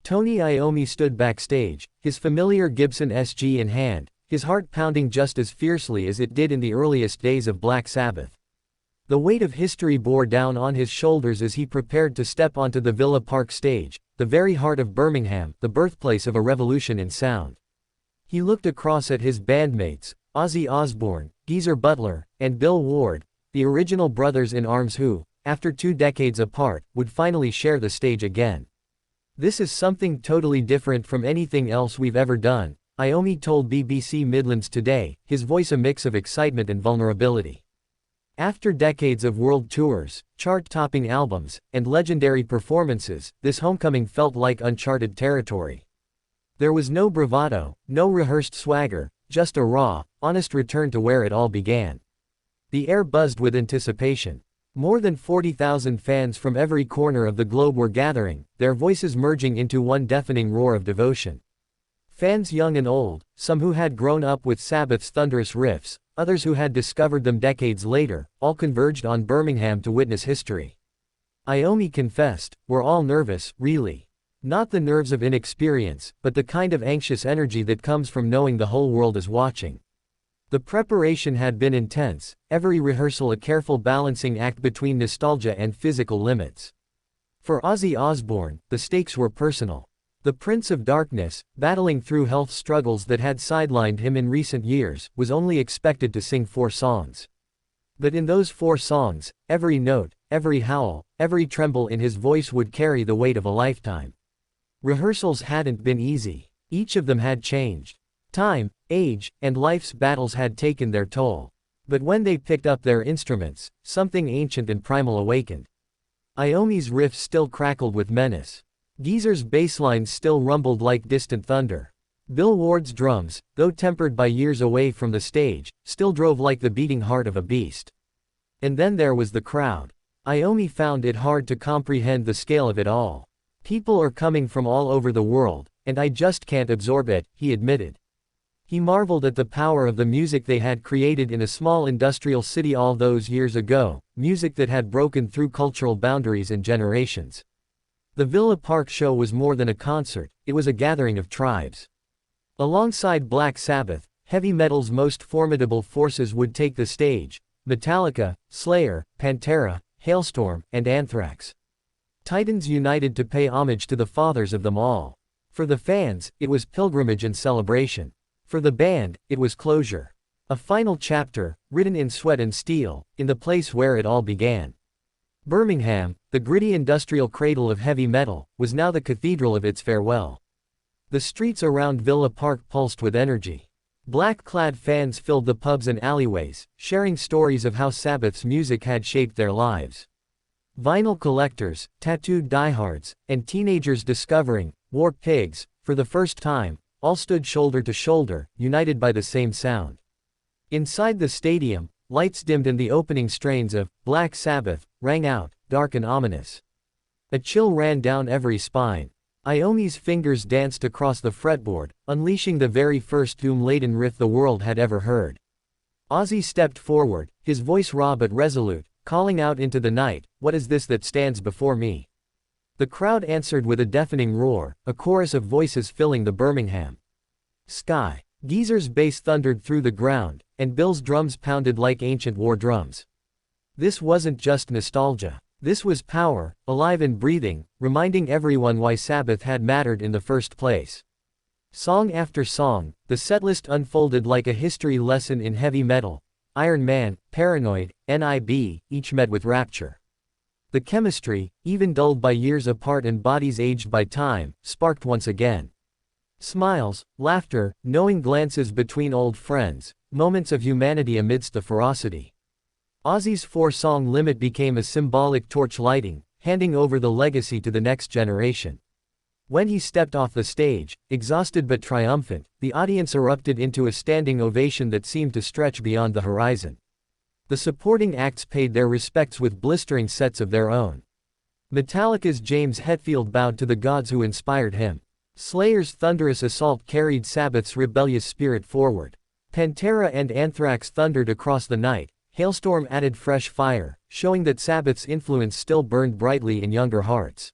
Tony Iommi stood backstage, his familiar Gibson SG in hand, his heart pounding just as fiercely as it did in the earliest days of Black Sabbath. The weight of history bore down on his shoulders as he prepared to step onto the Villa Park stage, the very heart of Birmingham, the birthplace of a revolution in sound. He looked across at his bandmates, Ozzy Osbourne, Geezer Butler, and Bill Ward, the original brothers in arms who, after 2 decades apart, would finally share the stage again. "This is something totally different from anything else we've ever done," Iommi told BBC Midlands Today, his voice a mix of excitement and vulnerability. After decades of world tours, chart-topping albums, and legendary performances, this homecoming felt like uncharted territory. There was no bravado, no rehearsed swagger, just a raw, honest return to where it all began. The air buzzed with anticipation. More than 40,000 fans from every corner of the globe were gathering, their voices merging into one deafening roar of devotion. Fans young and old, some who had grown up with Sabbath's thunderous riffs, others who had discovered them decades later, all converged on Birmingham to witness history. Iommi confessed, "We're all nervous, really. Not the nerves of inexperience, but the kind of anxious energy that comes from knowing the whole world is watching." The preparation had been intense, every rehearsal a careful balancing act between nostalgia and physical limits. For Ozzy Osbourne, the stakes were personal. The Prince of Darkness, battling through health struggles that had sidelined him in recent years, was only expected to sing 4 songs. But in those 4 songs, every note, every howl, every tremble in his voice would carry the weight of a lifetime. Rehearsals hadn't been easy. Each of them had changed. Time, age, and life's battles had taken their toll. But when they picked up their instruments, something ancient and primal awakened. Iommi's riffs still crackled with menace. Geezer's bass lines still rumbled like distant thunder. Bill Ward's drums, though tempered by years away from the stage, still drove like the beating heart of a beast. And then there was the crowd. Iommi found it hard to comprehend the scale of it all. "People are coming from all over the world, and I just can't absorb it," he admitted. He marveled at the power of the music they had created in a small industrial city all those years ago, music that had broken through cultural boundaries and generations. The Villa Park show was more than a concert, it was a gathering of tribes. Alongside Black Sabbath, heavy metal's most formidable forces would take the stage: Metallica, Slayer, Pantera, Halestorm, and Anthrax. Titans united to pay homage to the fathers of them all. For the fans, it was pilgrimage and celebration. For the band, it was closure. A final chapter, written in sweat and steel, in the place where it all began. Birmingham, the gritty industrial cradle of heavy metal, was now the cathedral of its farewell. The streets around Villa Park pulsed with energy. Black-clad fans filled the pubs and alleyways, sharing stories of how Sabbath's music had shaped their lives. Vinyl collectors, tattooed diehards, and teenagers discovering War Pigs for the first time, all stood shoulder to shoulder, united by the same sound. Inside the stadium, lights dimmed and the opening strains of Black Sabbath rang out, dark and ominous. A chill ran down every spine. Iommi's fingers danced across the fretboard, unleashing the very first doom-laden riff the world had ever heard. Ozzy stepped forward, his voice raw but resolute, calling out into the night, "What is this that stands before me?" The crowd answered with a deafening roar, a chorus of voices filling the Birmingham sky. Geezer's bass thundered through the ground, and Bill's drums pounded like ancient war drums. This wasn't just nostalgia. This was power, alive and breathing, reminding everyone why Sabbath had mattered in the first place. Song after song, the setlist unfolded like a history lesson in heavy metal. Iron Man, Paranoid, NIB, each met with rapture. The chemistry, even dulled by years apart and bodies aged by time, sparked once again. Smiles, laughter, knowing glances between old friends, moments of humanity amidst the ferocity. Ozzy's 4-song limit became a symbolic torch lighting, handing over the legacy to the next generation. When he stepped off the stage, exhausted but triumphant, the audience erupted into a standing ovation that seemed to stretch beyond the horizon. The supporting acts paid their respects with blistering sets of their own. Metallica's James Hetfield bowed to the gods who inspired him. Slayer's thunderous assault carried Sabbath's rebellious spirit forward. Pantera and Anthrax thundered across the night. Halestorm added fresh fire, showing that Sabbath's influence still burned brightly in younger hearts.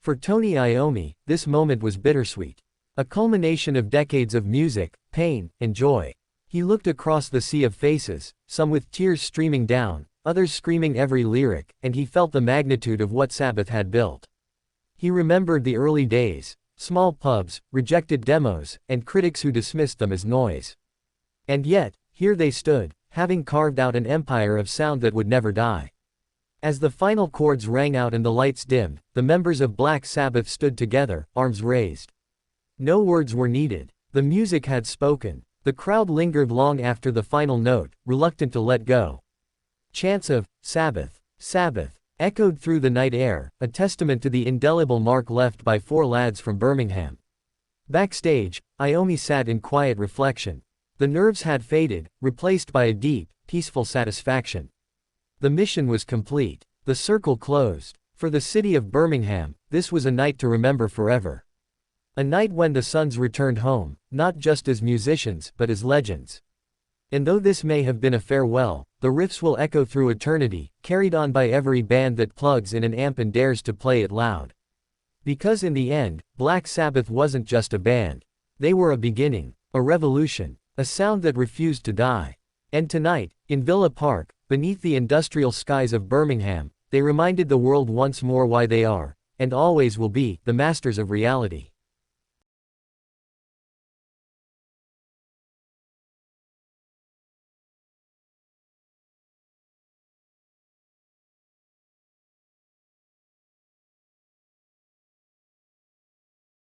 For Tony Iommi, this moment was bittersweet. A culmination of decades of music, pain, and joy. He looked across the sea of faces, some with tears streaming down, others screaming every lyric, and he felt the magnitude of what Sabbath had built. He remembered the early days, small pubs, rejected demos, and critics who dismissed them as noise. And yet, here they stood, having carved out an empire of sound that would never die. As the final chords rang out and the lights dimmed, the members of Black Sabbath stood together, arms raised. No words were needed. The music had spoken. The crowd lingered long after the final note, reluctant to let go. Chants of Sabbath, Sabbath echoed through the night air, a testament to the indelible mark left by four lads from Birmingham. Backstage, Iommi sat in quiet reflection. The nerves had faded, replaced by a deep, peaceful satisfaction. The mission was complete. The circle closed. For the city of Birmingham, this was a night to remember forever. A night when the Sons returned home, not just as musicians, but as legends. And though this may have been a farewell, the riffs will echo through eternity, carried on by every band that plugs in an amp and dares to play it loud. Because in the end, Black Sabbath wasn't just a band. They were a beginning, a revolution, a sound that refused to die. And tonight, in Villa Park, beneath the industrial skies of Birmingham, they reminded the world once more why they are, and always will be, the masters of reality.